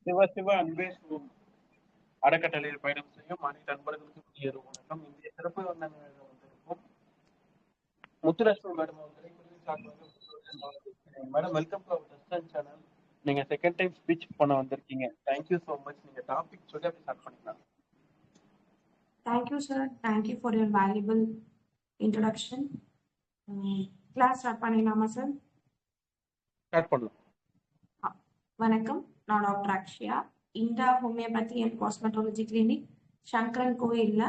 சிவ சிவ அன்பே சிவம் அறக்கட்டளையில் பயணம் செய்யும் அனைத்து நண்பர்களுக்கும் இனிய வணக்கம். இந்திய சிறப்பு வந்திருக்கும் முத்துலட்சுமி மேடம் அவர்களை madam welcome to our restaurant channel. நீங்க செகண்ட் டைம் ஸ்பீச் பண்ண வந்திருக்கீங்க. Thank you so much. நீங்க டாபிக் சொல்லி அப்படி ஸ்டார்ட் பண்ணிக்கலாம். Thank you, sir. Thank you for your valuable introduction. Class start பண்ணிடலாமா சார்? ஸ்டார்ட் பண்ணலாம். வணக்கம், நான் டாக்டர் அக்ஷயா. இண்டா ஹோமியோபதி அண்ட் காஸ்மெட்டாலஜி கிளினிக், சங்கரன் கோயில்ல,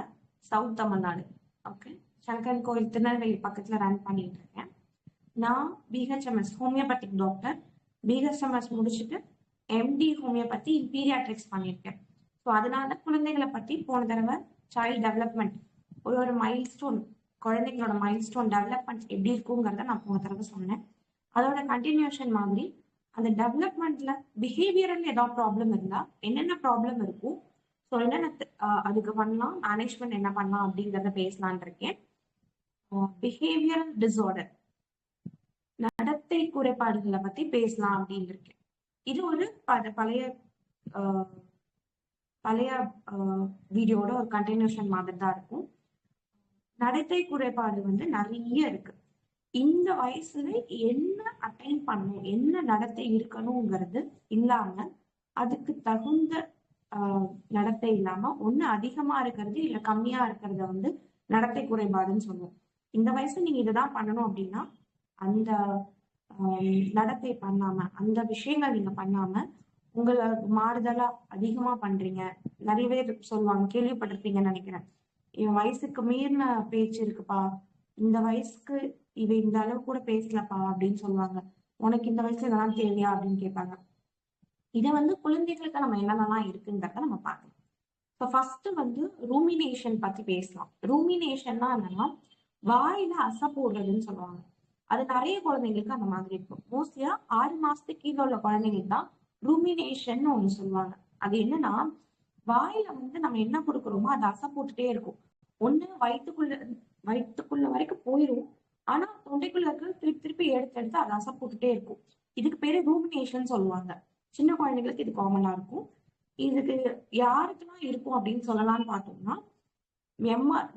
சவுத் தமிழ்நாடு. ஓகே, சங்கரன் கோயில் திருநெல்வேலி பக்கத்துல ரன் பண்ணிட்டு இருக்கேன். நான் பிஹெச்எம்எஸ் ஹோமியோபதிக் டாக்டர். பிஹெச்எம்எஸ் முடிச்சுட்டு எம்டி ஹோமியோபதி பீடியாட்ரிக்ஸ் பண்ணியிருக்கேன். ஸோ அதனால குழந்தைகளை பத்தி போன தடவை சைல்ட் டெவலப்மெண்ட் ஒரு மைல்ஸ்டோன், குழந்தைங்களோட மைல்ஸ்டோன் டெவலப்மெண்ட் எப்படி இருக்குங்கிறத நான் போன தடவை சொன்னேன். அதோட கண்டினியூஷன் மாதிரி அந்த டெவலப்மெண்ட்ல பிஹேவியரல் ஏதாவது ப்ராப்ளம் இருந்தா என்னென்ன ப்ராப்ளம் இருக்கும், ஸோ என்னென்ன அதுக்கு பண்ணலாம், மேனேஜ்மெண்ட் என்ன பண்ணலாம் அப்படிங்கிறத பேசலான் இருக்கேன். பிஹேவியரல் டிஸார்டர், நடத்தை குறைபாடுகளை பத்தி பேசலாம் அப்படின்னு இருக்கேன். இது ஒரு பழைய வீடியோட ஒரு கண்டினியூஷன் மாதிரி தான் இருக்கும். நடத்தை குறைபாடு வந்து நிறைய இருக்கு. இந்த வயசுல என்ன அட்டைன் பண்ணணும், என்ன நடத்தை இருக்கணுங்கிறது இல்லாம, அதுக்கு தகுந்த நடத்தை இல்லாம ஒண்ணு அதிகமா இருக்கிறது இல்ல கம்மியா இருக்கிறத வந்து நடத்தை குறைபாடுன்னு சொல்லுவோம். இந்த வயசுல நீங்க இதுதான் பண்ணணும் அப்படின்னா அந்த நடத்தை பண்ணாம, அந்த விஷயங்கள் நீங்க பண்ணாம உங்களை மாறுதலா அதிகமா பண்றீங்க. நிறைய பேர் சொல்லுவாங்க, கேள்விப்பட்டிருப்பீங்கன்னு நினைக்கிறேன், என் வயசுக்கு மீறின பேச்சு இருக்குப்பா, இந்த வயசுக்கு இவ இந்த அளவு கூட பேசலப்பா அப்படின்னு சொல்லுவாங்க. உனக்கு இந்த வயசுல இதெல்லாம் தேவையா அப்படின்னு கேட்பாங்க. இதை வந்து குழந்தைகளுக்கு நம்ம என்னென்னலாம் இருக்குங்கிறத நம்ம பார்க்கலாம். இப்போ ஃபர்ஸ்ட் வந்து ரூமினேஷன் பத்தி பேசலாம். ரூமினேஷன்னா என்னன்னா வாயில அசை போடுறதுன்னு சொல்லுவாங்க. அது நிறைய குழந்தைங்களுக்கு அந்த மாதிரி இருக்கும். மோஸ்ட்லியா 6 மாசத்துக்கு கீழே உள்ள குழந்தைங்களுக்கு தான் ரூமினேஷன் ஒண்ணு சொல்லுவாங்க. அது என்னன்னா வாயில வந்து நம்ம என்ன கொடுக்குறோமோ அதை அசை போட்டுட்டே இருக்கும். ஒண்ணு வயிற்றுக்குள்ள வரைக்கும் போயிடும், ஆனா தொண்டைக்குள்ள இருக்க திருப்பி திருப்பி எடுத்து அதை அசை போட்டுட்டே இருக்கும். இதுக்கு பேரு ரூமினேஷன் சொல்லுவாங்க. சின்ன குழந்தைங்களுக்கு இது காமனா இருக்கும். இதுக்கு யாருக்கெல்லாம் இருக்கும் அப்படின்னு சொல்லலாம்னு பார்த்தோம்னா,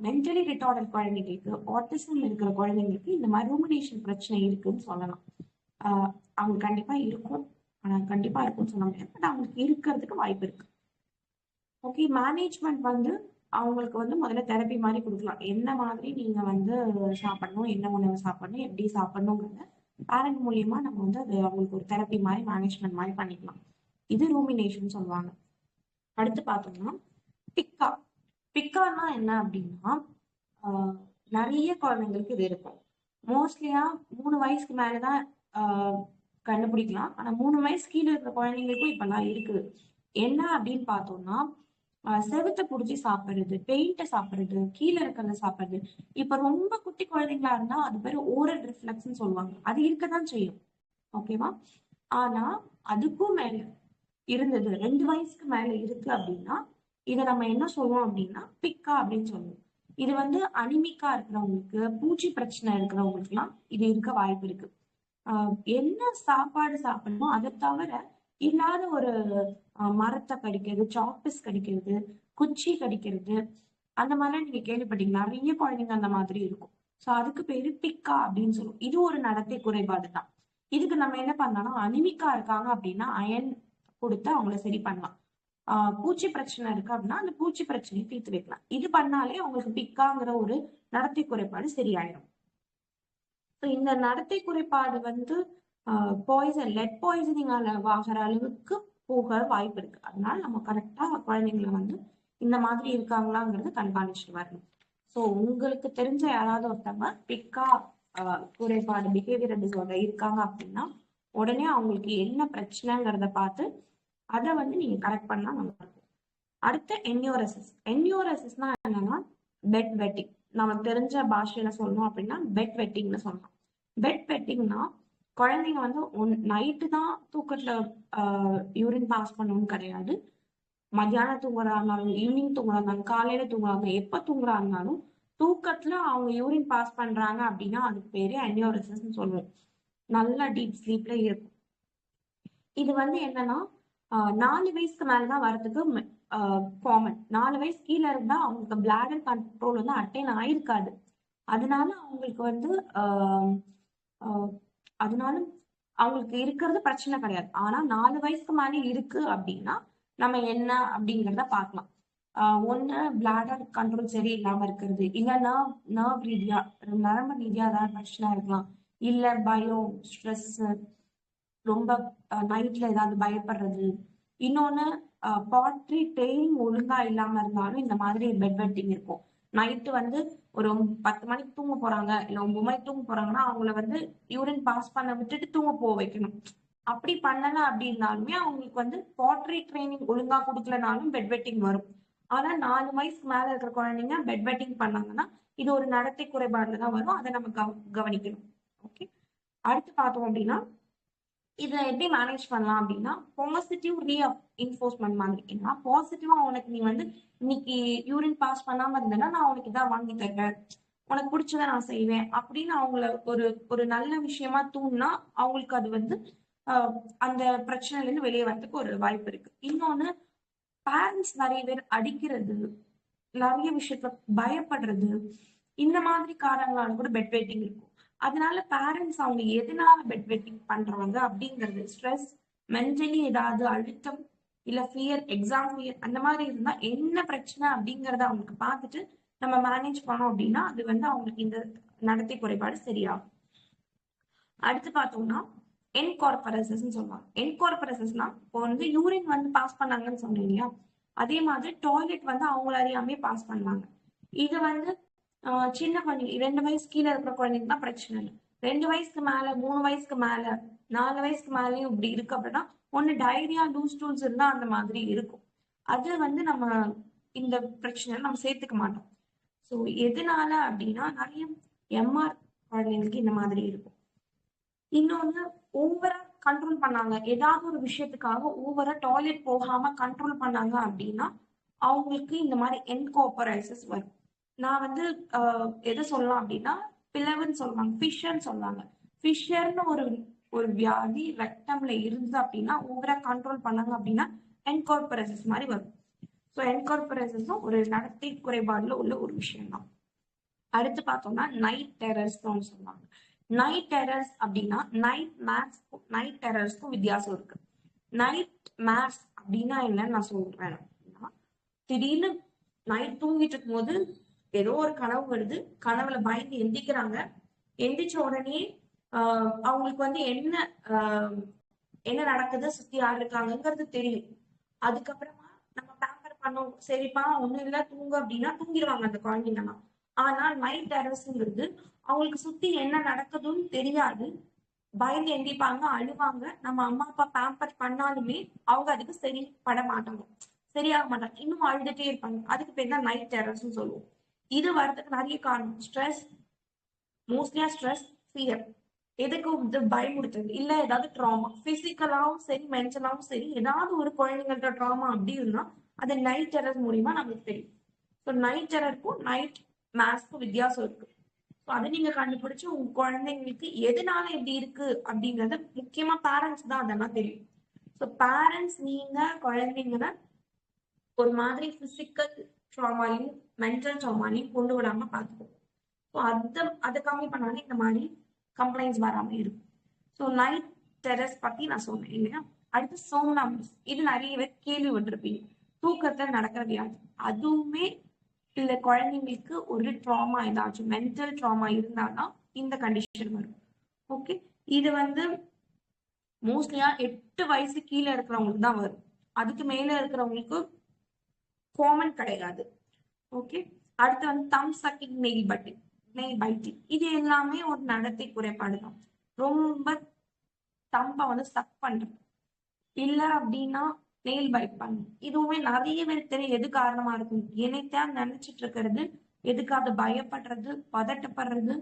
மென்டலி ரிட்டார்டட் குழந்தைங்களுக்கு, ஆட்டிசம் இருக்கிற குழந்தைங்களுக்கு இந்த மாதிரி ரூமினேஷன் பிரச்சனை இருக்குன்னு சொல்லலாம். அவங்க கண்டிப்பா இருக்கும், கண்டிப்பா இருக்கும்னு சொல்ல முடியாது, பட் அவங்களுக்கு இருக்கிறதுக்கு வாய்ப்பு இருக்கு. ஓகே, மேனேஜ்மெண்ட் வந்து அவங்களுக்கு வந்து முதல்ல தெரப்பி மாதிரி கொடுக்கலாம். என்ன மாதிரி நீங்க வந்து சாப்பிடணும், என்ன உணவு சாப்பிடணும், எப்படி சாப்பிடணுங்கிறத பேரண்ட் மூலியமா நம்ம வந்து அது அவங்களுக்கு ஒரு தெரப்பி மாதிரி மேனேஜ்மெண்ட் மாதிரி பண்ணிக்கலாம். இது ரூமினேஷன் சொல்லுவாங்க. அடுத்து பார்த்தோம்னா பிக்கா. பிக்கானா என்ன அப்படின்னா நிறைய குழந்தைங்களுக்கு இது இருக்கும். மோஸ்ட்லியா 3 வயசுக்கு மேலதான் கண்டுபிடிக்கலாம். ஆனா 3 வயசு கீழே இருக்கிற குழந்தைங்களுக்கும் இப்பெல்லாம் இருக்குது. என்ன அப்படின்னு பார்த்தோம்னா செவத்தை புடிச்சு சாப்பிடுறது, பெயிண்ட சாப்பிடுறது, கீழே இருக்கிறத சாப்பிடுறது. இப்ப ரொம்ப குட்டி குழந்தைங்களா இருந்தா அது பேரு ஓரல் ரிஃப்ளெக்ஸ்ன்னு சொல்லுவாங்க. அது இருக்கதான் செய்யும், ஓகேவா? ஆனா அதுக்கும் மேல இருந்தது 2 வயசுக்கு மேல இருக்கு அப்படின்னா இதை நம்ம என்ன சொல்லுவோம் அப்படின்னா பிக்கா அப்படின்னு சொல்லுவோம். இது வந்து அனிமிக்கா இருக்கிறவங்களுக்கு, பூச்சி பிரச்சனை இருக்கிறவங்களுக்கு எல்லாம் இது இருக்க வாய்ப்பு இருக்கு. என்ன சாப்பாடு சாப்பிடணுமோ அதை தவிர இல்லாத ஒரு மரத்தை கடிக்கிறது, சாப்பிஸ் கடிக்கிறது, குச்சி கடிக்கிறது, அந்த மாதிரிலாம் நீங்க கேள்விப்பட்டீங்க. நிறைய குழந்தைங்க அந்த மாதிரி இருக்கும். சோ அதுக்கு பேரு பிக்கா அப்படின்னு சொல்லுவோம். இது ஒரு நடத்தை குறைபாடு தான். இதுக்கு நம்ம என்ன பண்ணலாம், அனிமிக்கா இருக்காங்க அப்படின்னா அயன் கொடுத்து அவங்கள சரி பண்ணலாம். பூச்சி பிரச்சனை இருக்கு அப்படின்னா அந்த பூச்சி பிரச்சனையை தீர்த்து வைக்கலாம். இது பண்ணாலே அவங்களுக்கு பிக்காங்கிற ஒரு நடத்தை குறைபாடு சரியாயிடும். இந்த நடத்தை குறைபாடு வந்து லெட் பாய்சனிங் ஆகிற அளவுக்கு போக வாய்ப்பு இருக்கு. அதனால நம்ம கரெக்டா குழந்தைங்களை வந்து இந்த மாதிரி இருக்காங்களாங்கிறத கண்காணிச்சுட்டு வரணும். ஸோ உங்களுக்கு தெரிஞ்ச யாராவது ஒருத்தவங்க பிக்கா குறைபாடு, பிஹேவியர் டிஸார்டர் இருக்காங்க அப்படின்னா உடனே அவங்களுக்கு என்ன பிரச்சனைங்கிறத பார்த்து அதை வந்து நீங்க கரெக்ட் பண்ணா நல்லா இருக்கும். அடுத்து என்யூரசிஸ். என்யூரசிஸ்னா என்னன்னா பெட் வெட்டிங். நமக்கு தெரிஞ்ச பாஷையில சொல்லணும் அப்படின்னா பெட் வெட்டிங்னு சொல்லலாம். பெட் வெட்டிங்னா குழந்தைங்க வந்து நைட்டு தான் தூக்கத்துல யூரின் பாஸ் பண்ணணும்னு கிடையாது. மத்தியானம் தூங்குறா இருந்தாலும், ஈவினிங் தூங்குறா இருந்தாலும், காலையில தூங்குறாங்க, எப்ப தூங்குறா இருந்தாலும் தூக்கத்துல அவங்க யூரின் பாஸ் பண்றாங்க அப்படின்னா அதுக்கு பேரு என்யூரசிஸ்ன்னு சொல்லுவோம். நல்லா டீப் ஸ்லீப்ல இருக்கும். இது வந்து என்னன்னா 4 வயசுக்கு மேலதான் வரதுக்கு காமன். 4 வயசு கீழே இருந்தா அவங்களுக்கு பிளாடர் கண்ட்ரோல் வந்து அட்டைன் ஆயிருக்காது. அதனால அவங்களுக்கு வந்து ஆஹ் ஆஹ் அதனால அவங்களுக்கு இருக்கிறது பிரச்சனை கிடையாது. ஆனா 4 வயசுக்கு மேலே இருக்கு அப்படின்னா நம்ம என்ன அப்படிங்கிறத பார்க்கலாம். ஒண்ணு பிளாடர் கண்ட்ரோல் சரி இல்லாம இருக்கிறது, இல்லைன்னா நர்வ் ரீதியா நரம்பு ரீதியா ஏதாவது பிரச்சனை இருக்கலாம், இல்ல பயம், ஸ்ட்ரெஸ், ரொம்ப நைட்ல ஏதாவது பயப்படுறது. இன்னொன்னு பாட்ரி ட்ரெயின் ஒழுங்கா இல்லாம இருந்தாலும் இந்த மாதிரி பெட் வெட்டிங் இருக்கும். நைட்டு வந்து ஒரு 10 மணிக்கு தூங்க போறாங்க, இல்ல 9 மணிக்கு தூங்க போறாங்கன்னா அவங்கள வந்து யூரின் பாஸ் பண்ண விட்டுட்டு தூங்க போக வைக்கணும். அப்படி பண்ணல அப்படின்னாலுமே அவங்களுக்கு வந்து பாட்ரி ட்ரைனிங் ஒழுங்கா கொடுக்கலனாலும் பெட் வெட்டிங் வரும். ஆனா 4 வயசுக்கு மேல இருக்கிற குழந்தைங்க பெட் வெட்டிங் பண்ணாங்கன்னா இது ஒரு நடத்தை குறைபாடுல தான் வரும். அதை நம்ம கவனிக்கணும். ஓகே, அடுத்து பார்த்தோம் அப்படின்னா இதை எப்படி மேனேஜ் பண்ணலாம் அப்படின்னா பாசிட்டிவ் ரீஇன்ஃபோர்ஸ்மெண்ட் மாதிரி. ஏன்னா பாசிட்டிவா உனக்கு நீ வந்து இன்னைக்கு யூரின் பாஸ் பண்ணாம இருந்தேன்னா நான் உனக்கு இதான் வாங்கி தருவேன், உனக்கு பிடிச்சதை நான் செய்வேன் அப்படின்னு அவங்கள ஒரு ஒரு நல்ல விஷயமா தூண்டினா அவங்களுக்கு அது வந்து அந்த பிரச்சனையில இருந்து வெளியே வரதுக்கு ஒரு வாய்ப்பு இருக்கு. இன்னொன்னு, பேரண்ட்ஸ் நிறைய பேர் அடிக்கிறது, நிறைய விஷயத்துல பயப்படுறது, இந்த மாதிரி காரணங்களால கூட பெட் வெயிட்டிங் இருக்கும். அதனால பேரண்ட்ஸ் அவங்க எதனால பெட் வெயிட்டிங் பண்றாங்க அப்படிங்கிறது, ஸ்ட்ரெஸ், மென்டலி ஏதாவது அழுத்தம், இல்ல ஃபியர், எக்ஸாம் ஃபியர் அந்த மாதிரி இருந்தா என்ன பிரச்சனை அப்படிங்கறத அவங்களுக்கு பார்த்துட்டு நம்ம மேனேஜ் பண்ணோம் அப்படின்னா அது வந்து அவங்களுக்கு இந்த நடத்தை குறைபாடு சரியாகும். அடுத்து பார்த்தோம்னா என்கார்பரசஸ் சொல்லுவாங்க. என்கார்பரசஸ்னா இப்போ வந்து யூரின் வந்து பாஸ் பண்ணாங்கன்னு சொன்னீங்க இல்லையா, அதே மாதிரி டாய்லெட் வந்து அவங்கள அறியாமே பாஸ் பண்ணுவாங்க. இது வந்து சின்ன குழந்தைங்க 2 வயசு கீழே இருக்கிற குழந்தைங்க தான் பிரச்சனை இல்லை. 2 வயசுக்கு மேல, 3 வயசுக்கு மேல, 4 வயசுக்கு மேலேயும் இப்படி இருக்கு அப்படின்னா ஒண்ணு டயரியா, லூஸ் டூல்ஸ் இருந்தா அந்த மாதிரி இருக்கும். அது வந்து நம்ம இந்த பிரச்சனை நம்ம சேர்த்துக்க மாட்டோம். ஸோ எதனால அப்படின்னா நிறைய எம்ஆர் குழந்தைங்களுக்கு இந்த மாதிரி இருக்கும். இன்னொன்னு, ஓவரா கண்ட்ரோல் பண்ணாங்க, ஏதாவது ஒரு விஷயத்துக்காக ஓவரா டாய்லெட் போகாம கண்ட்ரோல் பண்ணாங்க அப்படின்னா அவங்களுக்கு இந்த மாதிரி என்கோபரைசஸ் வரும். நான் வந்து எதை சொல்லலாம் அப்படின்னா பிளவுன்னு சொல்லுவாங்க, ஃபிஷர்ன்னு சொல்லுவாங்க. ஃபிஷர்னு ஒரு ஒரு வியாதி ரெக்டம்ல இருந்து அப்படின்னா ஓவரா கண்ட்ரோல் பண்ணாங்க அப்படின்னா என்கார்பரசஸ் மாதிரி வரும். ஸோ என்கார்பரசஸும் ஒரு நடத்தை குறைபாடுல உள்ள ஒரு விஷயம் தான். அடுத்து பார்த்தோம்னா நைட் டெரர்ஸ் சொல்லுவாங்க. நைட் டெரர்ஸ் அப்படின்னா நைட் டெரர்ஸ்க்கும் வித்தியாசம் இருக்கு. நைட் மேர்ஸ் அப்படின்னா என்னன்னு நான் சொல்றேன். திடீர்னு நைட் தூங்கிட்டு இருக்கும் போது ஏதோ ஒரு கனவு வருது, கனவுல பயந்து எந்திக்கிறாங்க, எந்திரிச்ச உடனே அவங்களுக்கு வந்து என்ன நடக்குது, சுத்தி யார் இருக்காங்கிறது தெரியும். அதுக்கப்புறமா நம்ம பேம்பர் பண்ணோம், சரிப்பா ஒண்ணும் இல்ல தூங்க அப்படின்னா தூங்கிடுவாங்க அந்த குழந்தைங்கலாம். ஆனா நைட் டெரர்ஸ்ங்கிறது அவங்களுக்கு சுத்தி என்ன நடக்குதுன்னு தெரியாது, பயந்து எந்திப்பாங்க, அழுவாங்க. நம்ம அம்மா அப்பா பேம்பர் பண்ணாலுமே அவங்க அதுக்கு சரி பட மாட்டாங்க, சரியாக மாட்டாங்க, இன்னும் அழுதுட்டே இருப்பாங்க. அதுக்கு பேர் தான் நைட் டெரர்ஸ்ன்னு சொல்லுவோம். இது வர்றதுக்கு நிறைய காரணம். ஸ்ட்ரெஸ், மோஸ்ட்லியா ஸ்ட்ரெஸ், ஃபியர், எதுக்கு வந்து பயமுடுத்துறது, இல்ல ஏதாவது ட்ராமா, பிசிக்கலாவும் சரி மென்டலாவும் சரி ஏதாவது ஒரு குழந்தைங்கள்ட்ட ட்ராமா அப்படி இருந்தா அது நைட் டெரர் மூலியமா நமக்கு தெரியும். ஸோ நைட் டெரருக்கும் நைட் மேஸ்க்கும் வித்தியாசம் இருக்கு. ஸோ அதை நீங்க கண்டுபிடிச்சு உங்க குழந்தைங்களுக்கு எதனால இப்படி இருக்கு அப்படிங்கறத முக்கியமா பேரண்ட்ஸ் தான் அதெல்லாம் தெரியும். ஸோ பேரண்ட்ஸ் நீங்க குழந்தைங்களை ஒரு மாதிரி பிசிக்கல் ட்ராமாலையும் மென்டல் ட்ராமாலையும் கொண்டு விடாம பார்த்துக்கணும். ஸோ அதை கம்மி பண்ணாலே இந்த மாதிரி கம்ப்ளைண்ட்ஸ் வராம இருக்கும். ஸோ நைட் டெரர்ஸ் பத்தி நான் சொன்னேன் இல்லையா. அடுத்து சோம்னாம்பிஸ், இது நிறைய பேர் கேள்விப்பட்டிருப்பீங்க. தூக்கத்துல நடக்கிற வியாதி. அதுவுமே இல்ல குழந்தைங்களுக்கு ஒரு ட்ராமா ஏதாச்சும் மென்டல் ட்ராமா இருந்தாதான் இந்த கண்டிஷன் வரும். ஓகே, இது வந்து மோஸ்ட்லியா 8 வயசு கீழே இருக்கிறவங்களுக்கு தான் வரும். அதுக்கு மேல இருக்கிறவங்களுக்கு காமன் கிடையாது. ஓகே, அடுத்து வந்து தம் சக்கிங், நெயில் பைட்டிங், இது எல்லாமே ஒரு நடத்தை குறைபாடு தான். ரொம்ப தம்பை வந்து சக் பண்றது, இல்ல அப்படின்னா நெயில் பைட் பண்ணும். இதுவுமே நிறைய பேர் தெரியும் எது காரணமா இருக்கும். என்னைத்தான் நினைச்சிட்டு இருக்கிறது, எதுக்காவது பயப்படுறது, பதட்டப்படுறது,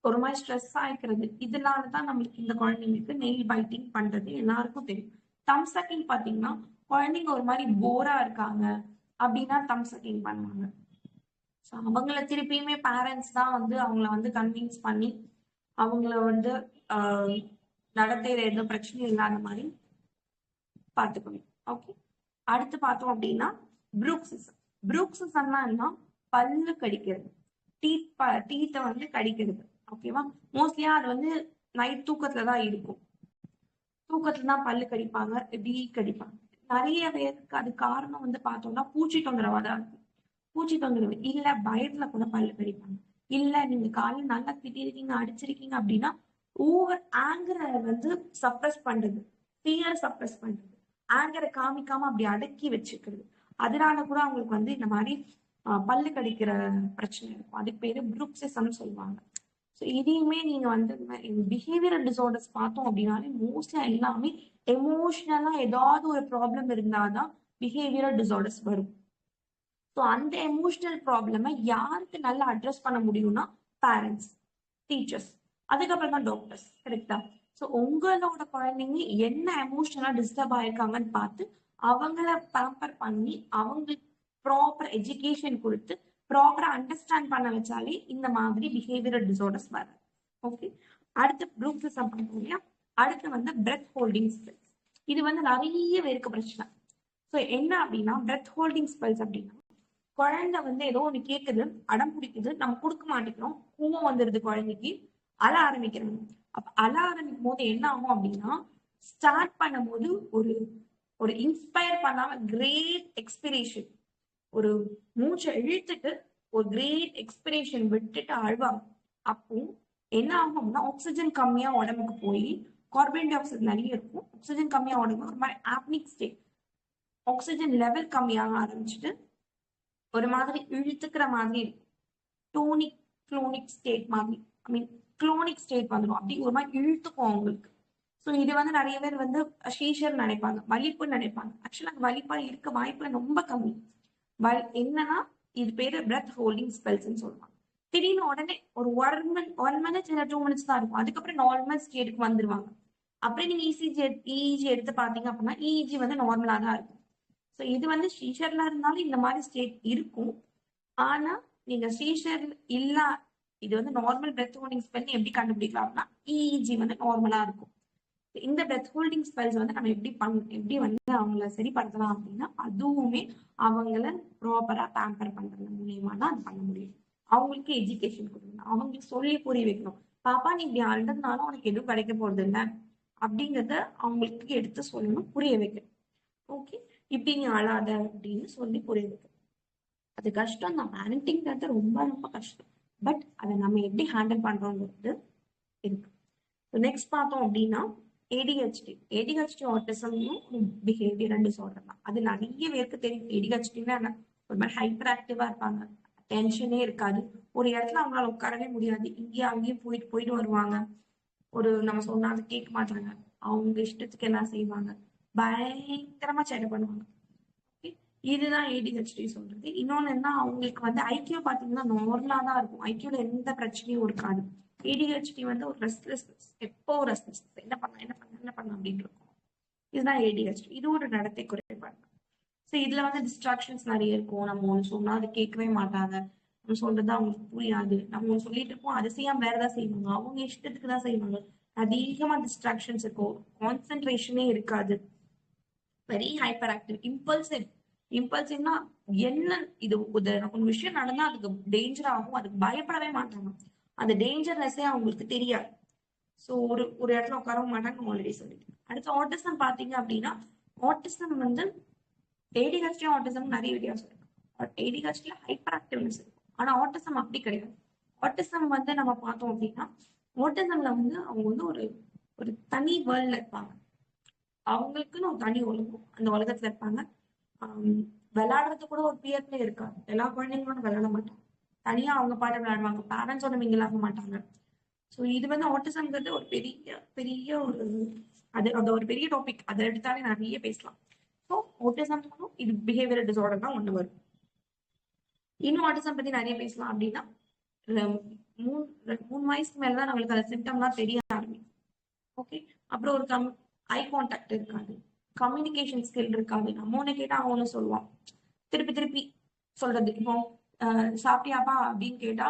ஒரு மாதிரி ஸ்ட்ரெஸ் ஆயிக்கிறது, இதனாலதான் நம்மளுக்கு இந்த குழந்தைங்களுக்கு நெயில் பைட்டிங் பண்றது எல்லாருக்கும் தெரியும். தம் சக்கிங் பாத்தீங்கன்னா குழந்தைங்க ஒரு மாதிரி போரா இருக்காங்க அப்படின்னா தம் சக்கிங் பண்ணுவாங்க. ஸோ அவங்கள திருப்பியுமே பேரண்ட்ஸ் தான் வந்து அவங்கள வந்து கன்வின்ஸ் பண்ணி அவங்கள வந்து நடத்தையில எதுவும் பிரச்சனை இல்லாத மாதிரி பார்த்துக்கணும். ஓகே. அடுத்து பார்த்தோம் அப்படின்னா புரூக்சிசம். புரூக்சிசம்னா என்ன? பல்லு கடிக்கிறது, டீத்தை வந்து கடிக்கிறது. ஓகேவா? மோஸ்ட்லியா அது வந்து நைட் தூக்கத்துல தான் இருக்கும். தூக்கத்துல தான் பல்லு கடிப்பாங்க, இப்படி கடிப்பாங்க. நிறைய பேருக்கு அது காரணம் வந்து பார்த்தோம்னா பூச்சி தொந்தரவா தான் இருக்கும். பூச்சி தொந்தரவு இல்ல பயத்துல கூட பல்லு கடிப்பாங்க. இல்ல நீங்க காலையில நல்லா திட்டிருக்கீங்க, அடிச்சிருக்கீங்க அப்படின்னா ஓவர் ஆங்கரை வந்து சப்ரஸ் பண்றது, ஃபியர் சப்ரஸ் பண்றது, ஆங்கரை காமிக்காம அப்படி அடக்கி வச்சுக்கிறது. அதனால கூட அவங்களுக்கு வந்து இந்த மாதிரி பல்லு கடிக்கிற பிரச்சனை இருக்கும். அதுக்கு பேரு புரூக்சிசம் சொல்லுவாங்க. ஸோ இதையுமே நீங்க வந்து பிஹேவியரல் டிசார்டர்ஸ் பார்த்தோம் அப்படின்னாலே மோஸ்ட்லி எல்லாமே எமோஷனலா ஏதாவது ஒரு ப்ராப்ளம் இருந்தாதான் பிஹேவியரல் டிசார்டர்ஸ் வரும். ஸோ அந்த எமோஷனல் ப்ராப்ளமை யாருக்கு நல்லா அட்ரஸ் பண்ண முடியும்னா பேரண்ட்ஸ், டீச்சர்ஸ், அதுக்கப்புறம் தான் டாக்டர்ஸ். கரெக்டா? ஸோ உங்களோட குழந்தைங்க என்ன எமோஷனலா டிஸ்டர்ப் ஆயிருக்காங்கன்னு பார்த்து அவங்கள பேம்பர் பண்ணி அவங்களுக்கு ப்ராப்பர் எஜுகேஷன் கொடுத்து ப்ராப்பரா அண்டர்ஸ்டாண்ட் பண்ண வச்சாலே இந்த மாதிரி பிஹேவியரல் டிசார்டர்ஸ் வராது. ஓகே. அடுத்து புரூக்சிசம் பண்ணுவோம் இல்லையா? அடுத்து வந்து பிரெத் ஹோல்டிங் ஸ்பெல்ஸ். இது வந்து நிறைய பேருக்கு பிரச்சனை. ஸோ என்ன அப்படின்னா பிரெத் ஹோல்டிங் ஸ்பெல்ஸ் அப்படின்னா குழந்தை வந்து ஏதோ ஒண்ணு கேக்குது, அடம் பிடிக்குது, நம்ம கொடுக்க மாட்டேங்கிறோம், கோவம் வந்துருது குழந்தைக்கு, அழ ஆரம்பிக்கிறாங்க. அப்ப அழ ஆரம்பிக்கும் போது என்ன ஆகும் அப்படின்னா ஸ்டார்ட் பண்ணும்போது ஒரு ஒரு இன்ஸ்பயர் பண்ணாம கிரேட் எக்ஸ்பிரேஷன், ஒரு மூச்சை இழுத்துட்டு ஒரு கிரேட் எக்ஸ்பிரேஷன் விட்டுட்டு அழுவாங்க. அப்போ என்ன ஆகும் அப்படின்னா ஆக்சிஜன் கம்மியா உடம்புக்கு போய் கார்பன் டை ஆக்சைடு நிறைய இருக்கும், ஆக்சிஜன் கம்மியா உடம்பு ஒரு மாதிரி ஆப்னிக் ஸ்டேட், ஆக்சிஜன் லெவல் கம்மியாக ஆரம்பிச்சுட்டு ஒரு மாதிரி இழுத்துக்கிற மாதிரி இருக்கும். டோனிக் குளோனிக் ஸ்டேட் மாதிரி, ஐ மீன் குளோனிக் ஸ்டேட் வந்துடும். அப்படி ஒரு மாதிரி இழுத்துக்கும் அவங்களுக்கு. ஸோ இது வந்து நிறைய பேர் வந்து ஷீஷர் நினைப்பாங்க, வலிப்புன்னு நினைப்பாங்க. ஆக்சுவலா வலிப்பா இருக்க வாய்ப்பு ரொம்ப கம்மி. என்னன்னா இது பேரு பிரெத் ஹோல்டிங் ஸ்பெல்ஸ்ன்னு சொல்லுவாங்க. திடீர்னு உடனே ஒரு 1 மினிட் இல்ல 2 மினிட்ஸ் தான் இருக்கும். அதுக்கப்புறம் நார்மல் ஸ்டேட்டுக்கு வந்துருவாங்க. அப்புறம் நீங்க இசிஜி எடுத்து பாத்தீங்க அப்படின்னா இஇஜி வந்து நார்மலா தான் இருக்கும். ஸோ இது வந்து சீஷர்ல இருந்தாலும் இந்த மாதிரி ஸ்டேட் இருக்கும். ஆனா நீங்க சீஷர் இல்ல, இது வந்து நார்மல் பிரெத் ஹோல்டிங் ஸ்பெல் எப்படி கண்டுபிடிக்கலாம்னா இஇஜி வந்து நார்மலா இருக்கும். இந்த பிரெத் ஹோல்டிங் ஸ்பெல்ஸ் வந்து நம்ம எப்படி வந்து அவங்கள சரிப்படுத்தலாம் அப்படின்னா அதுவுமே அவங்கள ப்ராப்பரா பேம்பர் பண்றது மூலியமா தான் அது பண்ண முடியும். அவங்களுக்கு எஜுகேஷன் கொடுக்கணும், அவங்களுக்கு சொல்லி புரிய வைக்கணும். பாப்பா நீ இப்படி அழுதுனாலும் உனக்கு எதுவும் கிடைக்க போறது இல்லை அப்படிங்கறத அவங்களுக்கு எடுத்து சொல்லணும், புரிய வைக்கணும். ஓகே. இப்படி நீ அழாத அப்படின்னு சொல்லி புரிய வைக்கணும். அது கஷ்டம் தான், பேரண்டிங்கிறது ரொம்ப ரொம்ப கஷ்டம். பட் அதை நம்ம எப்படி ஹேண்டில் பண்றோங்கிறது இருக்கு. நெக்ஸ்ட் பார்த்தோம் அப்படின்னா ஏடிஹெச்டி. ஏடிஹெச்டி ஆட்டிசம்னும் பிஹேவியரல் டிசார்டர் தான். அது நிறைய பேருக்கு தெரியும். ஏடிஹெச்டின்னா என்ன? ஒரு மாதிரி ஹைப்பர் ஆக்டிவா இருப்பாங்க, டென்ஷனே இருக்காது, ஒரு இடத்துல அவங்களால உட்காரவே முடியாது, இங்கேயும் அங்கேயும் போயிட்டு போயிட்டு வருவாங்க, ஒரு நம்ம சொன்னா அதை கேட்க மாட்டாங்க, அவங்க இஷ்டத்துக்கு எல்லாம் செய்வாங்க, பயங்கரமா சேட்டை பண்ணுவாங்க. இதுதான் ஏடிஹெச்டி சொல்றது. இன்னொன்னு என்ன, அவங்களுக்கு வந்து ஐக்கியூ பாத்தீங்கன்னா நார்மலா தான் இருக்கும், ஐக்கியூல எந்த பிரச்சனையும் இருக்காது. ஏடிஹெச்டி வந்து ஒரு ரெஸ்ட்லெஸ்னஸ், எப்போ ரெஸ்ட்லெஸ், என்ன பண்ண அப்படின்னு இருக்கும். இதுதான் ஏடிஹெச்டி. இது ஒரு நடத்தை குறைபாடு. ஸோ இதுல வந்து டிஸ்ட்ராக்ஷன்ஸ் நிறைய இருக்கும். நம்ம ஒண்ணு சொன்னா அது கேட்கவே மாட்டாங்க, நம்ம சொல்றது அவங்களுக்கு புரியாது, நம்ம ஒண்ணு சொல்லிட்டு இருப்போம் அது செய்யாம வேற ஏதாவது செய்வாங்க, அவங்க இஷ்டத்துக்கு தான் செய்வாங்க. அதிகமா டிஸ்ட்ராக்ஷன்ஸ் இருக்கும், கான்சென்ட்ரேஷனே இருக்காது, வெரி ஹைப்பர் ஆக்டிவ், இம்பல்சிவ். இம்பல்சிவ்னா என்ன, இது ஒரு விஷயம் நடந்தா அதுக்கு டேஞ்சர் ஆகும், அதுக்கு பயப்படவே மாட்டாங்க, அந்த டேஞ்சர்னஸே அவங்களுக்கு தெரியாது. ஸோ ஒரு இடத்துல உட்காரவும் மாட்டாங்க, ஆல்ரெடி சொல்லிட்டு. அடுத்து ஆட்டிசம் பாத்தீங்க அப்படின்னா ஆட்டிசம் வந்து ஏடிஹெச்டி ஆட்டிசம் நிறைய வித்தியாசம் இருக்கு. ஏடிஹெச்டில ஹைப்பர் ஆக்டிவ்னஸ் இருக்கும், ஆனா ஆட்டிசம் அப்படி கிடையாது. ஆட்டிசம் வந்து நம்ம பார்த்தோம் அப்படின்னா ஆட்டிசம்ல வந்து அவங்க வந்து ஒரு ஒரு தனி வேர்ல்ட்ல இருப்பாங்க, அவங்களுக்குன்னு ஒரு தனி உலகம், அந்த உலகத்துல இருப்பாங்க. விளையாடுறது கூட ஒரு பியர்ல இருக்காது, எல்லா குழந்தைங்களோட விளையாட மாட்டாங்க, தனியா அவங்க பாட்டு விளையாடுவாங்க, பேரண்ட்ஸோட மிங்கிள் ஆக மாட்டாங்க. ஸோ இது வந்து ஆட்டிசம்ங்கிறது ஒரு பெரிய பெரிய ஒரு அது ஒரு பெரிய டாபிக், அதை எடுத்தாலே நிறைய பேசலாம். ஸோ ஆட்டிசம் இது பிஹேவியரல் டிசார்டர் தான் ஒண்ணு வரும். இன்னும் ஆட்டிசம் பத்தி நிறைய பேசலாம் அப்படின்னா 3 வயசுக்கு மேலதான் நம்மளுக்கு அந்த சிம்டம்லாம் தெரிய ஆரம்பிக்கும். ஓகே. அப்புறம் ஒரு ஐ கான்டாக்ட் இருக்காது, கம்யூனிகேஷன் ஸ்கில் இருக்காது, நம்ம ஒண்ணு கேட்டா அவன் ஒண்ணு சொல்லுவான், திருப்பி திருப்பி சொல்றது. இப்போ சாப்பிட்டியாப்பா அப்படின்னு கேட்டா,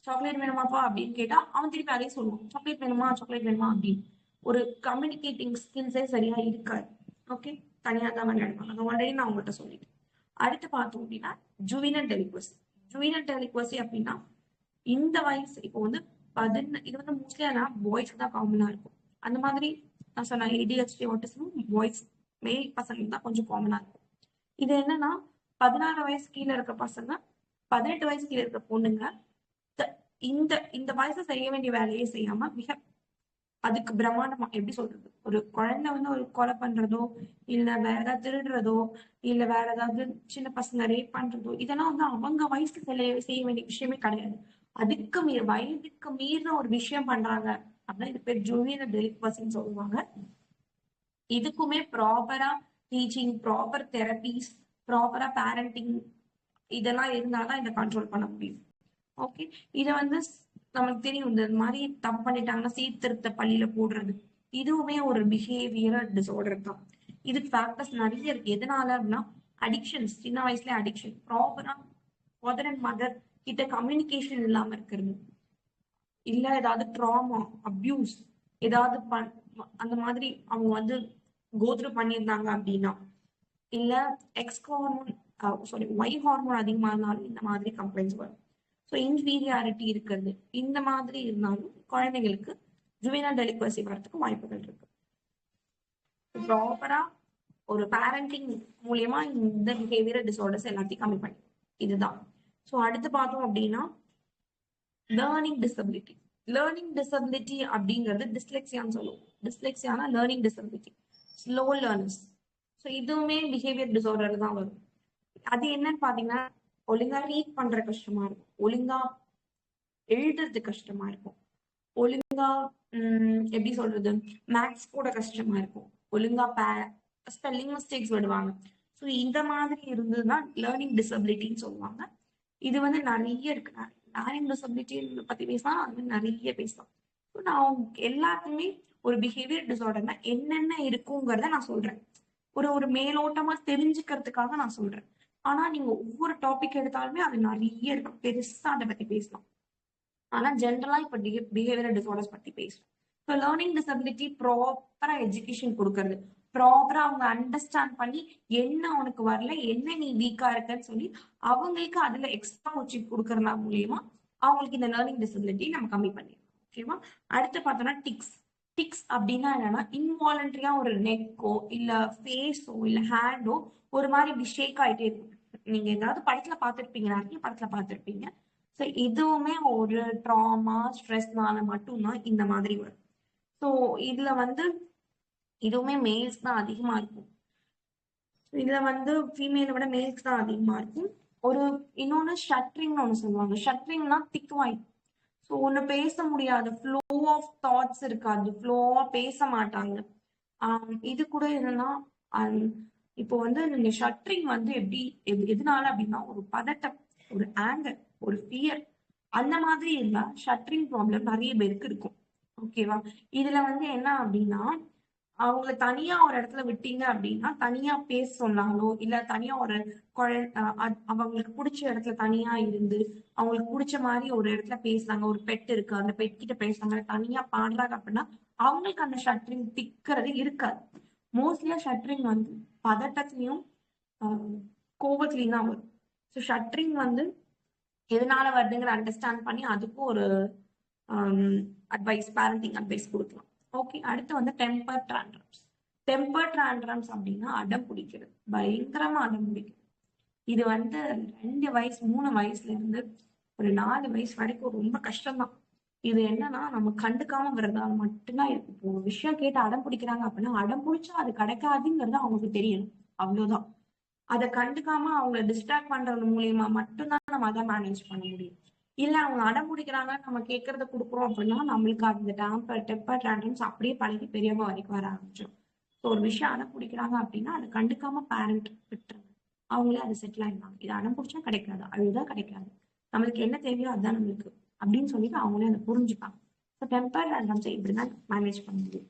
சாக்லேட் வேணுமாப்பா அப்படின்னு கேட்டா அவன் திருப்பி அதே சொல்லுவான், சாக்லேட் வேணுமா அப்படின்னு. ஒரு கம்யூனிகேட்டிங் ஸ்கில்ஸே சரியா இருக்காது. ஓகே. தனியா தான் விளையாடுவாங்க. அது ஆல்ரெடி நான் உங்கள்கிட்ட சொல்லிட்டேன். அடுத்து பார்த்தோம் அப்படின்னா ஜுவினல் டெலிக்வசி. ஜுவினல் டெலிக்வசி அப்படின்னா இந்த வயசு இப்போ வந்து இது வந்து மோஸ்ட்லி ஆனால் பாய்ஸ்க்கு தான் காமனா இருக்கும். அந்த மாதிரி நான் சொன்ன ADHD ஆட்டிசமும் பாய்ஸ் மேல் பசங்களுக்கு தான் கொஞ்சம் காமனா இருக்கும். இது என்னன்னா 16 வயசு கீழே இருக்க பசங்க, 18 வயசு கீழே இருக்க பொண்ணுங்க இந்த இந்த வயசு செய்ய வேண்டிய வேலையை செய்யாம அதுக்கு பிரம்மாண்டமா எப்படி சொல்றது, ஒரு குழந்தை வந்து ஒரு கொலை பண்றதோ, இல்ல வேற ஏதாவது திருடுறதோ, இல்ல வேற ஏதாவது சின்ன பசங்க ரேப் பண்றதோ, இதெல்லாம் வந்து அவங்க வயசுக்கு செய்ய வேண்டிய விஷயமே கிடையாது. வயதுக்கு மீறின ஒரு விஷயம் பண்றாங்க அப்படின்னா இது பேர் ஜூனியர் டெலிக்வசின்னு சொல்லுவாங்க. இதுக்குமே ப்ராப்பரா டீச்சிங், ப்ராப்பர் தெரபிஸ், ப்ராப்பரா பேரண்டிங் இதெல்லாம் இருந்தாதான் இதை கண்ட்ரோல் பண்ண முடியும். ஓகே, இதை வந்து நமக்கு தெரியும், இந்த மாதிரி தப்பு பண்ணிட்டாங்கன்னா சீர்திருத்த பள்ளியில போடுறது, இதுவுமே ஒரு பிஹேவியரல் டிசார்டர் தான். இதுக்கு ஃபேக்டர்ஸ் நிறைய இருக்கு. எதனால அப்படின்னா அடிக்ஷன்ஸ், சின்ன வயசுல அடிக்ஷன், ப்ராப்பரா ஃபாதர் அண்ட் மதர் கிட்ட கம்யூனிகேஷன் இல்லாம இருக்கிறது, இல்ல ஏதாவது ட்ராமா, அபியூஸ் ஏதாவது அந்த மாதிரி அவங்க வந்து கோத்ரூ பண்ணியிருந்தாங்க அப்படின்னா, இல்ல எக்ஸ் ஹார்மோன் ஒய் ஹார்மோன் அதிகமா இருந்தாலும் இந்த மாதிரி கம்ப்ளைண்ட்ஸ் வரும். ஸோ இன்ஃபீரியாரிட்டி இருக்கிறது, இந்த மாதிரி இருந்தாலும் குழந்தைங்களுக்கு ஜுவெனல் டெலிக்வசி வரதுக்கு வாய்ப்புகள் இருக்கு. ப்ராப்பரா ஒரு பேரண்டிங் மூலியமா இந்த பிஹேவியரல் டிசார்டர்ஸ் எல்லாத்தையும் கம்மி பண்ணி இதுதான். ஸோ அடுத்து பார்த்தோம் அப்படின்னா லேர்னிங் டிசபிலிட்டி. லேர்னிங் டிசபிலிட்டி அப்படிங்கிறது டிஸ்லெக்சியான்னு சொல்லுவோம். டிஸ்லெக்சியானா learning disability, slow learners. So இதுவுமே பிஹேவியர் டிசார்டர் தான் வரும். அது என்னன்னு பாத்தீங்கன்னா ஒழுங்கா ரீட் பண்ற கஷ்டமா இருக்கும், ஒழுங்கா எழுதுறது கஷ்டமா இருக்கும், ஒழுங்கா எப்படி சொல்றது மேக்ஸ் கூட கஷ்டமா இருக்கும், ஒழுங்கா ஸ்பெல்லிங் மிஸ்டேக்ஸ் விடுவாங்க. ஸோ இந்த மாதிரி இருந்ததுதான் லேர்னிங் டிசபிலிட்டின்னு சொல்லுவாங்க. இது வந்து நிறைய இருக்கு. லேர்னிங் டிசபிலிட்டி பத்தி பேசலாம், அது நிறைய பேசலாம். ஸோ நான் எல்லாத்துக்குமே ஒரு பிஹேவியர் டிசார்டர்னா என்னென்ன இருக்குங்கிறத நான் சொல்றேன், ஒரு மேலோட்டமா தெரிஞ்சுக்கிறதுக்காக நான் சொல்றேன். ஆனா நீங்க ஒவ்வொரு டாபிக் எடுத்தாலுமே அது நிறைய இருக்கும், பெருசா அதை பத்தி பேசலாம். ஆனா ஜென்ரலா இப்ப பிஹேவியரல் டிசார்டர்ஸ் பத்தி பேசுறோம். இப்போ லேர்னிங் டிசபிலிட்டி ப்ராப்பரா எஜுகேஷன் கொடுக்கறது, ப்ராப்பரா அவங்க அண்டர்ஸ்டாண்ட் பண்ணி என்ன உனக்கு வரல, என்ன நீ வீக்கா இருக்கன்னு சொல்லி அவங்களுக்கு அதுல எக்ஸ்ட்ரா கோச்சிங் கொடுக்கறதா மூலியமா அவங்களுக்கு இந்த லேர்னிங் டிசபிலிட்டி நம்ம கம்மி பண்ணிடலாம். ஓகேவா? அடுத்து பார்த்தோம்னா டிக்ஸ். டிக்ஸ் அப்படின்னா என்னன்னா இன்வாலண்டரியா ஒரு நெக்கோ இல்ல ஃபேஸோ இல்ல ஹேண்டோ ஒரு மாதிரி இப்படி ஷேக் ஆயிட்டே இருக்கும். நீங்க ஏதாவது படத்துல பார்த்திருப்பீங்க, நிறைய படத்துல பார்த்திருப்பீங்க. ஸோ இதுவுமே ஒரு ட்ராமா ஸ்ட்ரெஸ்னால மட்டும்தான் இந்த மாதிரி வரும். ஸோ இதுல வந்து இதுவுமே மேல்ஸ் தான் அதிகமா இருக்கும். இதுல வந்து ஃபீமேலை விட மேல்ஸ் தான் அதிகமா இருக்கும். இன்னொன்னு ஷட்டரிங்னு ஒண்ணு சொல்லுவாங்க. ஷட்டரிங்னா திக் வாய். ஸோ ஒண்ணு பேச முடியாது, ஃப்ளோ ஆஃப் தாட்ஸ் இருக்காது, ஃப்ளோவா பேச மாட்டாங்க. இது கூட என்னன்னா இப்போ வந்து நீங்க ஷட்டரிங் வந்து எதனால அப்படின்னா ஒரு பதட்டம், ஒரு ஆங்கர், ஒரு ஃபியர் அந்த மாதிரி இருந்தா ஷட்டரிங் ப்ராப்ளம் நிறைய பேருக்கு இருக்கும். ஓகேவா? இதுல வந்து என்ன அப்படின்னா அவங்கள தனியா ஒரு இடத்துல விட்டீங்க அப்படின்னா தனியா பேச சொன்னாலோ இல்ல தனியா ஒரு அவங்களுக்கு பிடிச்ச இடத்துல தனியா இருந்து அவங்களுக்கு பிடிச்ச மாதிரி ஒரு இடத்துல பேசுறாங்க, ஒரு பெட் இருக்கு அந்த பெட் கிட்ட பேசுறாங்க, தனியா பாடுறாங்க அப்படின்னா அவங்களுக்கு அந்த ஷட்டரிங் திக்கிறது இருக்காது. மோஸ்ட்லியா ஷட்டரிங் வந்து பதட்டத்திலையும் கோபத்திலையும் தான் வரும். ஸோ ஷட்டரிங் வந்து எதனால வருதுங்கிற அண்டர்ஸ்டாண்ட் பண்ணி அதுக்கும் ஒரு பேரண்டிங் அட்வைஸ் கொடுக்கலாம். ஓகே, அடுத்து வந்து டெம்பர் ட்ராண்ட்ரம்ஸ். டெம்பர் ட்ராண்ட்ரம்ஸ் அப்படின்னா அடம் பிடிக்கிறது, பயங்கரமா அடம் பிடிக்கிறது. இது வந்து 2 வயசு 3 வயசுல இருந்து ஒரு 4 வயசு வரைக்கும் ரொம்ப கஷ்டம்தான். இது என்னன்னா நம்ம கண்டுக்காம வர்றதால மட்டும்தான் இருக்கு. இப்போ ஒரு விஷயம் கேட்டு அடம் பிடிக்கிறாங்க அப்படின்னா அடம் பிடிச்சா அது கிடைக்காதுங்கிறது அவங்களுக்கு தெரியணும், அவ்வளவுதான். அதை கண்டுக்காம அவங்களை டிஸ்ட்ராக்ட் பண்றது மூலியமா மட்டும்தான் நம்ம அதை மேனேஜ் பண்ண முடியும். இல்ல அவங்க அடம் பிடிக்கிறாங்க நம்ம கேட்கறத கொடுக்குறோம் அப்படின்னா நம்மளுக்கு அந்த டெம்பர் ட்ராண்ட்ரம்ஸ் அப்படியே பழகி பெரியவங்க வரைக்கும் வர ஆரம்பிச்சிடும். ஸோ ஒரு விஷயம் அடம் பிடிக்கிறாங்க அப்படின்னா அதை கண்டுக்காம பேரண்ட் விட்டுருங்க, அவங்களே அதை செட்டில் ஆயிடுவாங்க. இது அடம் பிடிச்சா கிடைக்காது, அழுதா கிடைக்காது, நம்மளுக்கு என்ன தேவையோ அதுதான் நம்மளுக்கு அப்படின்னு சொல்லிட்டு அவங்களே அதை புரிஞ்சுப்பாங்க. ஸோ டெம்பர் ட்ராண்ட்ரம்ஸை இப்படிதான் மேனேஜ் பண்ண முடியும்.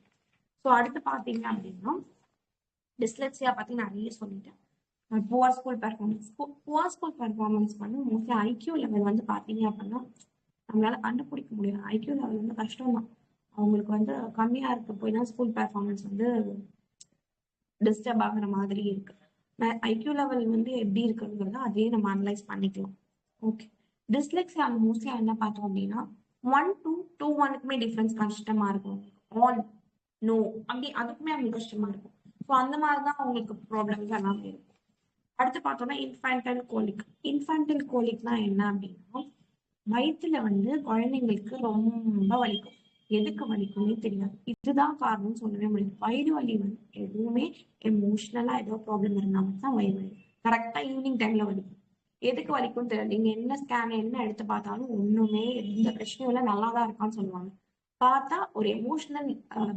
ஸோ அடுத்து பாத்தீங்க அப்படின்னா டிஸ்லெக்சியா பத்தி நிறைய சொல்லிட்டேன். புவர் ஸ்கூல் பெர்ஃபார்மன்ஸ் வந்து மோஸ்ட்லி ஐக்யூ லெவல் வந்து பாத்தீங்க அப்படின்னா நம்மளால கண்டுபிடிக்க முடியாது. ஐக்யூ லெவல் வந்து கஷ்டம் தான். அவங்களுக்கு வந்து கம்மியா இருக்க போய் தான் ஸ்கூல் பெர்ஃபார்மன்ஸ் வந்து டிஸ்டர்ப் ஆகுற மாதிரி இருக்கு. ஐக்யூ லெவல் வந்து எப்படி இருக்குங்கிறத அதே நம்ம அனலைஸ் பண்ணிக்கலாம். ஓகே. டிஸ்லெக்ஸியா மோஸ்ட்லி என்ன பார்த்தோம் அப்படின்னா 1 to 2 1க்குமே டிஃபரன்ஸ் கஷ்டமா இருக்கும். ஆன் நோ அப்படி அதுக்குமே அவங்களுக்கு கஷ்டமா இருக்கும். ஸோ அந்த மாதிரி தான் அவங்களுக்கு ப்ராப்ளம்ஸ் எல்லாமே இருக்கும். அடுத்து பார்த்தோம்னா இன்ஃபான்டைல் கோலிக். இன்ஃபான்டைல் கோலிக்னா என்ன அப்படின்னா வயிற்றுல வந்து குழந்தைங்களுக்கு ரொம்ப வலிக்கும். எதுக்கு வலிக்கும்னே தெரியாது. இதுதான் காரணம் சொல்லவே முடியாது. வயிறு வலி வந்து எதுவுமே எமோஷனலா ஏதோ ப்ராப்ளம் இருந்தா மட்டும் தான் வயிறு வலி. கரெக்டா ஈவினிங் டைம்ல வலிக்கும். எதுக்கு வலிக்கும்னு தெரியாது. நீங்க என்ன ஸ்கேன் என்ன எடுத்து பார்த்தாலும் ஒண்ணுமே எந்த பிரச்சனையும் இல்லை, நல்லாதான் இருக்கான்னு சொல்லுவாங்க. பார்த்தா ஒரு எமோஷனல்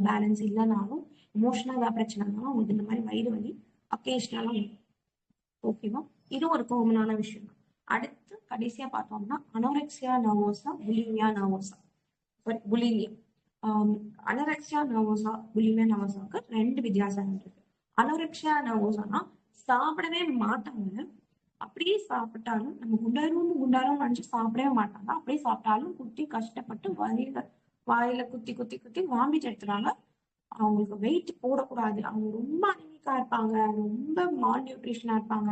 பேலன்ஸ் இல்லைனாலும் எமோஷனல் ஏதாவது பிரச்சனை இருந்தாலும் உங்களுக்கு இந்த மாதிரி வயிறு வலி அக்கேஷனலா வரும். ஓகேவா? இது ஒரு காமனான விஷயம். அடுத்து கடைசியா பார்த்தோம்னா anorexia nervosa, bulimia nervosa. Bulimia. Anorexia nervosa, bulimia நர்வோசாவுக்கு 2 வித்தியாசம் இருக்கு. அனோரெக்சியா நர்வோசானா சாப்பிடவே மாட்டாங்க. அப்படியே சாப்பிட்டாலும் நம்ம குண்டாரும் நினைச்சு சாப்பிடவே மாட்டாங்க. அப்படியே சாப்பிட்டாலும் குத்தி கஷ்டப்பட்டு வாயில குத்தி குத்தி குத்தி வாமிட் எடுத்துறாங்க. அவங்களுக்கு வெயிட் போடக்கூடாது. அவங்க ரொம்ப அனிமிக்கா இருப்பாங்க, ரொம்ப மால் நியூட்ரிஷனா இருப்பாங்க.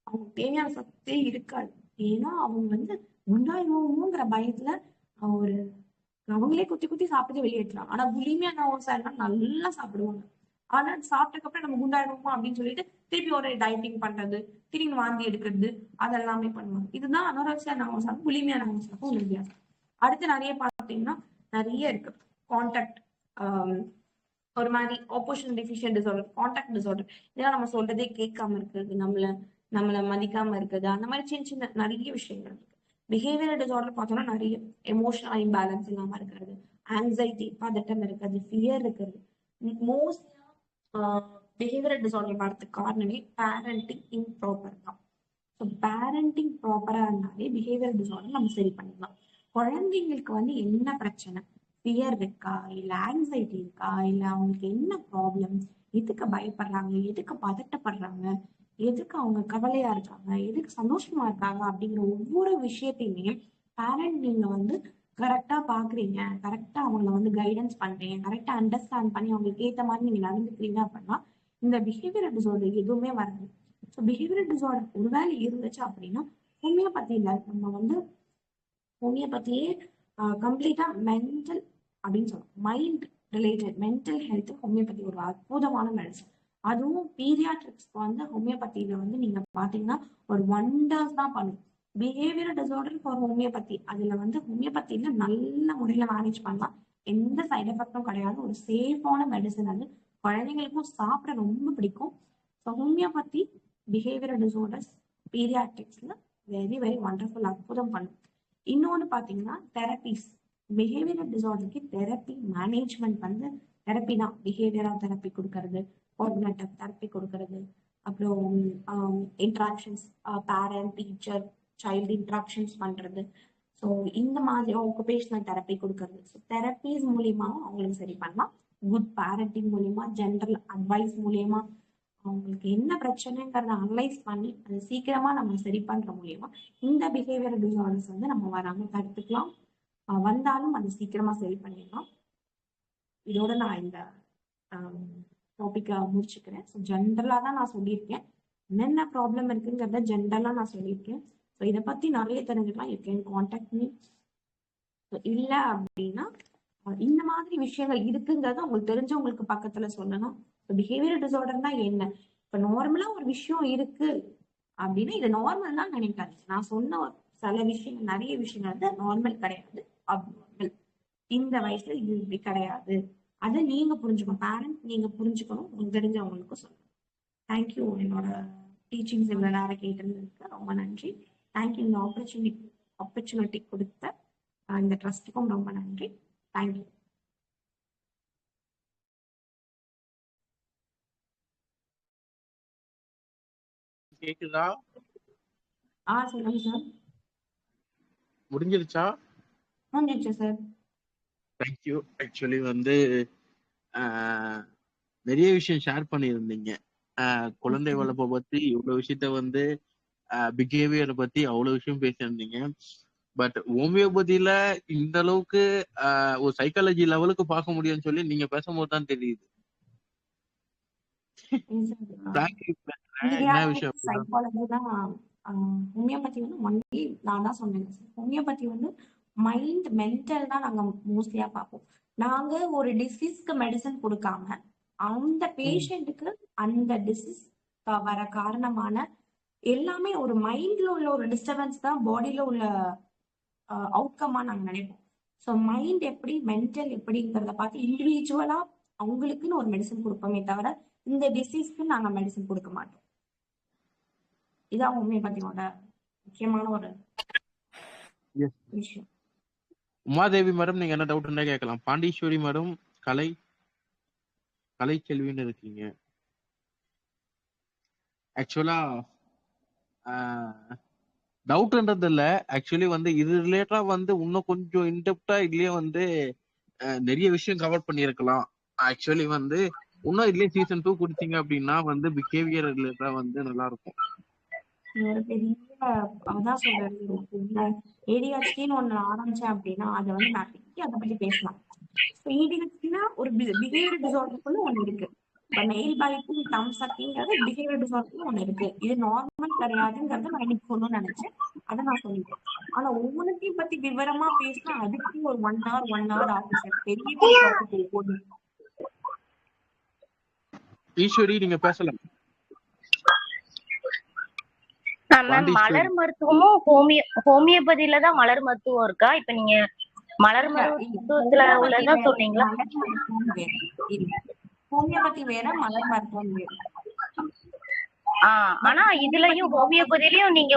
அவங்களுக்கு தேவையான சத்தே இருக்காது. ஏன்னா அவங்க வந்து குண்டாயிருவோங்கிற பயத்துல ஒரு அவங்களே குத்தி குத்தி சாப்பிட்டு வெளியேற்றலாம். ஆனா புலிமியா நர்வோசா நல்லா சாப்பிடுவாங்க. ஆனா சாப்பிட்டதுக்கு அப்புறம் நம்ம குண்டாயிடுவோமா அப்படின்னு சொல்லிட்டு திருப்பி ஒரு டயட்டிங் பண்றது, திரும்பி வாந்தி எடுக்கிறது, அதெல்லாமே பண்ணுவாங்க. இதுதான் அனோரெக்சியா நர்வோசாக்கும் புலிமியா நர்வோசாக்கும் ஒரு வித்தியாசம். அடுத்து நிறைய பார்த்தீங்கன்னா நிறைய இருக்கு. கான்டாக்ட் ஒரு மாதிரி opposition deficient disorder, contact disorder. இதெல்லாம் நம்ம சொல்றதே கேட்காம இருக்கிறது, நம்மள மதிக்காம இருக்கிறது, அந்த மாதிரி சின்ன சின்ன நிறைய விஷயங்கள் இருக்கு. பிஹேவியர் டிசார்டர் பார்த்தோம்னா நிறைய எமோஷனல் இம்பேலன்ஸ் இல்லாம இருக்கிறது, ஆங்ஸைட்டி பதட்டம் இருக்கிறது, ஃபியர் இருக்கிறது. மோஸ்ட்லியா பிஹேவியர் டிசார்டர் வரதுக்கு காரணமே பேரண்டிங் இம்ப்ராப்பர் தான். ஸோ பேரண்டிங் ப்ராப்பரா இருந்தாலே பிஹேவியர் டிசார்டர் நம்ம சரி பண்ணிடலாம். குழந்தைங்களுக்கு வந்து என்ன பிரச்சனை, ஃபியர் இருக்கா, இல்ல ஆங்ஸைட்டி இருக்கா, இல்ல அவங்களுக்கு என்ன ப்ராப்ளம், எதுக்கு பயப்படுறாங்க, எதுக்கு பதட்டப்படுறாங்க, எதுக்கு அவங்க கவலையா இருக்காங்க, எதுக்கு சந்தோஷமா இருக்காங்க அப்படிங்கிற ஒவ்வொரு விஷயத்தையுமே பேரண்ட் நீங்க வந்து கரெக்டா பாக்குறீங்க, கரெக்டா அவங்கள வந்து கைடன்ஸ் பண்றீங்க, கரெக்டா அண்டர்ஸ்டாண்ட் பண்ணி அவங்களுக்கு ஏத்த மாதிரி நீங்க நடந்துக்கிறீங்க அப்படின்னா இந்த பிஹேவியர் டிசார்டர் எதுவுமே வராது. ஸோ பிஹேவியர் டிசார்டர் ஒருவேளை இருந்துச்சு அப்படின்னா ஹோமியோபதியில நம்ம வந்து ஹோமியோபதியே கம்ப்ளீட்டா மென்டல் அப்படின்னு சொல்லலாம். Mind related mental health homeopathy ஒரு அற்புதமான மெடிசன். அதுவும் பீடியாட்ரிக்ஸ்க்கு வந்து ஹோமியோபதியில வந்து நீங்க பாத்தீங்கன்னா ஒரு ஒண்டர்ஸ் தான் பண்ணும். பிஹேவியர் டிசார்டர் ஃபார் ஹோமியோபதி அதுல வந்து ஹோமியோபதியில நல்ல முறையில மேனேஜ் பண்ணலாம். எந்த சைட் எஃபெக்டும் கிடையாது. ஒரு சேஃபான மெடிசன். அது குழந்தைங்களுக்கும் சாப்பிட ரொம்ப பிடிக்கும். ஸோ ஹோமியோபதி பிஹேவியர் டிசார்டர்ஸ் பீடியாட்ரிக்ஸ்ல வெரி வெரி ஒண்டர்ஃபுல், அற்புதம் பண்ணும். இன்னொன்னு பாத்தீங்கன்னா தெரபிஸ். பிஹேவியர் டிசார்டருக்கு தெரப்பி மேனேஜ்மெண்ட் வந்து தெரப்பி தான். பிஹேவியரா தெரப்பி கொடுக்கறது, கோஆர்டினேட்டிவ் தெரப்பி கொடுக்கறது, அப்புறம் interactions, parent teacher child interactions பண்றது. ஸோ இந்த மாதிரி ஆக்குபேஷனல் தெரப்பி கொடுக்கறது. ஸோ தெரப்பிஸ் மூலியமா அவங்களுக்கு சரி பண்ணலாம். குட் பேரண்டிங் மூலியமா, ஜென்ரல் அட்வைஸ் மூலியமா அவங்களுக்கு என்ன பிரச்சனைங்கிறத அனலைஸ் பண்ணி அதை சீக்கிரமா நம்ம சரி பண்ற மூலியமா இந்த பிஹேவியர் டிசார்டர்ஸ் வந்து நம்ம வராம தடுத்துக்கலாம். வந்தாலும் அது சீக்கிரமா சரி பண்ணிடலாம். இதோட நான் இந்த டாபிக்கை முடிச்சுக்கிறேன். ஸோ ஜென்ரலா தான் நான் சொல்லியிருக்கேன். என்னென்ன ப்ராப்ளம் இருக்குங்கிறத ஜென்ரலா நான் சொல்லியிருக்கேன். ஸோ இதை பத்தி நிறைய தெரிஞ்சுக்கலாம். You can contact me. இல்ல அப்படின்னா இந்த மாதிரி விஷயங்கள் இருக்குங்கிறத உங்களுக்கு தெரிஞ்சவங்களுக்கு பக்கத்துல சொல்லணும். பிஹேவியர் டிசார்டர்னா என்ன? இப்ப நார்மலா ஒரு விஷயம் இருக்கு அப்படின்னா இது நார்மல் தான் நினைக்காதீங்க. நான் சொன்ன சில விஷயங்கள், நிறைய விஷயங்கள் வந்து நார்மல் கிடையாது, அப்நார்மல். இந்த வயசுல இது இப்படி கிடையாது. அதை நீங்க புரிஞ்சுக்கணும். பேரண்ட் நீங்க புரிஞ்சுக்கணும். உங்களுக்கு தெரிஞ்சவங்களுக்கு சொல்லணும். தேங்க்யூ. என்னோட டீச்சிங்ஸ் இவ்வளவு நேரம் கேட்டிருந்ததுக்கு ரொம்ப நன்றி. தேங்க்யூ. இந்த ஆப்பர்ச்சுனிட்டி கொடுத்த இந்த ட்ரஸ்ட்டுக்கும் ரொம்ப நன்றி. தேங்க்யூ. கேக்குதா? சொல்லுங்க சார். முடிஞ்சிருச்சா? முடிஞ்சிருச்சு சார். தேங்க்யூ. ஆக்சுவலி வந்து நிறைய விஷயம் ஷேர் பண்ணியிருந்தீங்க. குழந்தை வளர்ப்பை பத்தி இவ்வளவு விஷயத்த வந்து பிஹேவியரை பத்தி அவ்வளவு விஷயம் பேசியிருந்தீங்க. பட் ஹோமியோபதியில இந்த அளவுக்கு ஒரு சைக்காலஜி லெவலுக்கு பார்க்க முடியும்னு சொல்லி நீங்க பேசும்போது தான் தெரியுது. என்ன விஷயம்? சைக்காலஜி தான். ஹோமியோபதி வந்து ஒன்லி நான் தான் சொன்னேன். ஹோமியோபதி வந்து மைண்ட் மென்டல் தான் நாங்க மோஸ்ட்லியா பார்ப்போம். நாங்க ஒரு டிசீஸ்க்கு மெடிசன் கொடுக்காம அந்த பேஷண்ட்டுக்கு அந்த டிசீஸ் வர காரணமான எல்லாமே ஒரு மைண்ட்ல உள்ள ஒரு டிஸ்டர்பன்ஸ் தான் பாடியில உள்ள அவுட்கமா நாங்க நினைப்போம். ஸோ மைண்ட் எப்படி மென்டல் எப்படிங்கிறத பார்த்து இண்டிவிஜுவலா அவங்களுக்குன்னு ஒரு மெடிசன் கொடுப்போமே தவிர இந்த டிசீஸ்க்கு நாங்க மெடிசன் கொடுக்க மாட்டோம். இதான் ஹோமியோபதியோட முக்கியமான ஒரு விஷயம். உமாதேவி மேடம், நீங்க என்ன டவுட் இருந்தா கேட்கலாம். பாண்டீஸ்வரி மேடம், கலை செல்வின்னு இருக்கீங்க. ஆக்சுவலா டவுட்ன்றது இல்ல, ஆக்சுவலி வந்து இது ரிலேட்டடா வந்து இன்னும் கொஞ்சம் இன்டெப்டா இதுலயே வந்து நிறைய விஷயம் கவர் பண்ணியிருக்கலாம். ஆக்சுவலி வந்து இன்னும் இதுலயே சீசன் 2 கொடுத்தீங்க அப்படின்னா வந்து பிஹேவியர் ரிலேட்டடா வந்து நல்லா இருக்கும். ஒரு பெரிய அதான் சொல்றேன், ஏடிஹெச்டின்னு ஒண்ணு ஆரம்பிச்சேன் அப்படின்னா அதை வந்து நிறைய அதை பத்தி பேசலாம். ஏடிஹெச்டினா ஒரு பிஹேவியர் டிசார்டருக்குள்ள ஒண்ணு இருக்கு. இப்ப நெயில் பைட்டிங், தம் சக்கிங்கிறது பிஹேவியர் டிசார்டர்ல ஒண்ணு இருக்கு. இது நார்மல் கிடையாதுங்கிறத நான் இன்னைக்கு சொல்லணும்னு நினைச்சேன். அதை நான் சொல்லிட்டேன். ஆனா ஒவ்வொன்றையும் பத்தி விவரமா பேசினா அதுக்கு ஒரு 1 hour ஆகும் சார். பெரிய டாபிக் போதும். ஈஸ்வரி, நீங்க பேசலாம். மலர் மருத்துவமும் ஹோமியோபதியில தான் மலர் மருத்துவம் இருக்கா? இப்ப நீங்க மலர் மருத்துவத்துல உள்ளதான் சொன்னீங்களா? ஹோமியோபதி வேற, மலர் மருத்துவம் வேற. ஆனா இதுலயும் ஹோமியோபதியிலயும் நீங்க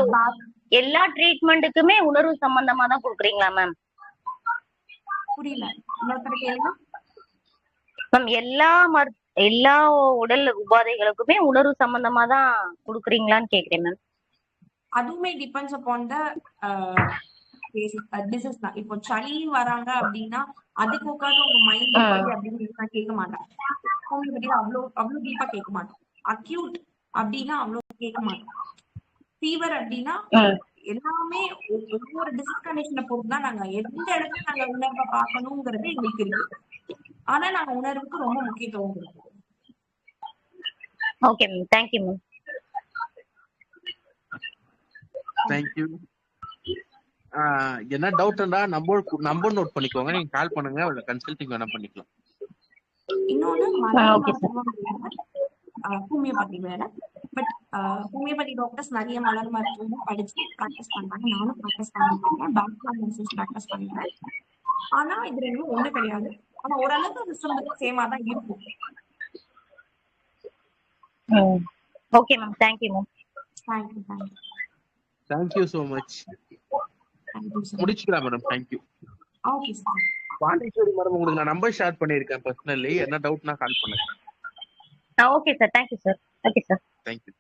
எல்லா ட்ரீட்மெண்ட்டுக்குமே உணர்வு சம்பந்தமா தான் கொடுக்குறீங்களா மேம்? புரியல, இன்னொருத்தர் கேளுங்க மேம். எல்லா உடல் உபாதைகளுக்குமே உணர்வு சம்பந்தமா தான் கொடுக்குறீங்களான்னு கேக்குறேன் மேம். அதுவுமே டிபெண்ட்ஸ் அப்பான் த டிசீஸ் தான். இப்போ சளி வராங்க அப்படின்னா அதுக்கு உட்காந்து உங்க மைண்ட் எப்படி அப்படின்னு நான் கேட்க மாட்டேன். ஹோமியோபதியில அவ்வளவு டீப்பா கேட்க மாட்டோம். அக்யூட் அப்படின்னா அவ்வளவு கேட்க மாட்டோம். ஃபீவர் அப்படின்னா எல்லாமே ஒவ்வொரு டிசீஸ் கண்டிஷனை பொறுத்து தான் நாங்க எந்த இடத்துல நாங்க உணர்வை பார்க்கணுங்கிறது எங்களுக்கு இருக்கு. ஆனா நாங்க உணர்வுக்கு ரொம்ப முக்கியத்துவம் கொடுப்போம். Okay ma'am, thank you ma'am. Thank you. என்ன டவுட்னா நம்பர் நோட் பண்ணிக்கோங்க, நீங்க கால் பண்ணுங்க, அவளை கன்சல்டிங் வேணா பண்ணிக்கலாம். இன்னொன்னு ஹோமியோபதி வேற. பட் ஹோமியோபதி டாக்டர்ஸ் நிறைய மலர் மருத்துவமும் படிச்சு ப்ராக்டிஸ் பண்றாங்க. நானும் ப்ராக்டிஸ் பண்ணிருக்கேன், டாக்டர் நர்சஸ் ப்ராக்டிஸ் பண்றேன். ஆனா இது ரெண்டும் ஒண்ணு கிடையாது. ஆனா ஓரளவுக்கு ரிசல்ட் சேமா தான் இருக்கும். Okay ma'am, thank you ma'am. Thank you so much. முடிச்சுக்கலாம் madam. Thank you. Okay sir. Pandeeswari madam, உங்களுக்கு நான் நம்பர் ஷேர் பண்ணிருக்கேன் பர்சனலி. என்ன டவுட்னா கால் பண்ணுங்க. Okay sir, thank you sir. Okay sir, thank you.